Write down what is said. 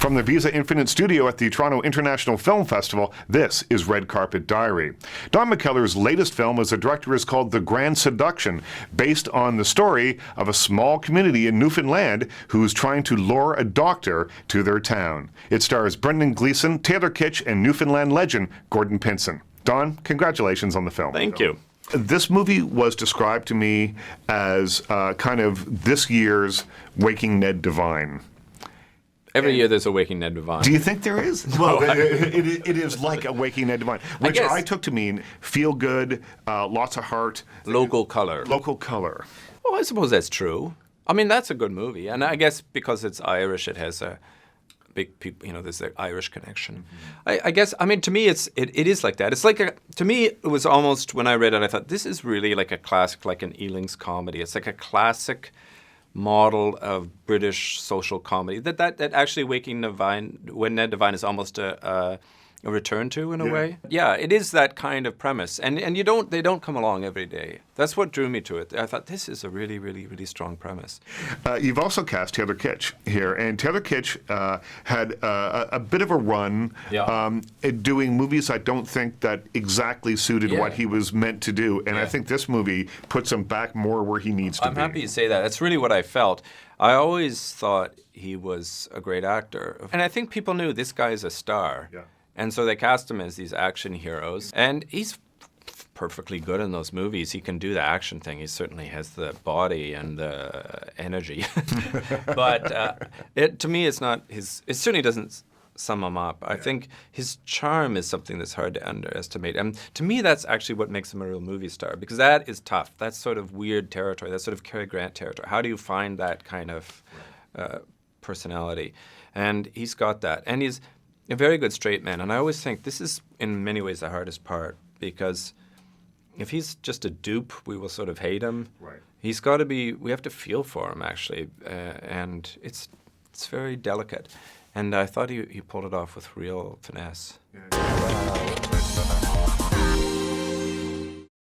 From the Visa Infinite Studio at the Toronto International Film Festival, this is Red Carpet Diary. Don McKellar's latest film as a director is called The Grand Seduction, based on the story of a small community in Newfoundland who's trying to lure a doctor to their town. It stars Brendan Gleeson, Taylor Kitsch, and Newfoundland legend Gordon Pinson. Don, congratulations on the film. Thank you. This movie was described to me as kind of this year's Waking Ned Divine. Every year there's a Waking Ned Divine. Do you think there is? Well, it is like a Waking Ned Divine, which I took to mean feel good, lots of heart. Local color. Local color. Well, I suppose that's true. I mean, that's a good movie. And I guess because it's Irish, it has a big people, there's the Irish connection. I guess, I mean, to me, it is like that. It's like to me, it was almost, when I read it, I thought, this is really like a classic, like an Ealing's comedy. It's like a classic model of British social comedy that actually Waking Divine, when Ned Divine is almost a return to in a way. Yeah, it is that kind of premise, and they don't come along every day. That's what drew me to it. I thought this is a really, really, really strong premise. You've also cast Taylor Kitsch here, and Taylor Kitsch had a bit of a run doing movies I don't think that exactly suited what he was meant to do, and I think this movie puts him back more where he needs to be. I'm happy you say that. That's really what I felt. I always thought he was a great actor, and I think people knew this guy's a star. Yeah. And so they cast him as these action heroes. And he's perfectly good in those movies. He can do the action thing. He certainly has the body and the energy. But to me, it's not his. It certainly doesn't sum him up. I think his charm is something that's hard to underestimate. And to me, that's actually what makes him a real movie star, because that is tough. That's sort of weird territory. That's sort of Cary Grant territory. How do you find that kind of personality? And he's got that. And he's a very good straight man, and I always think this is, in many ways, the hardest part, because if he's just a dupe, we will sort of hate him. Right. He's got to be, we have to feel for him, actually, and it's very delicate. And I thought he pulled it off with real finesse. Yeah.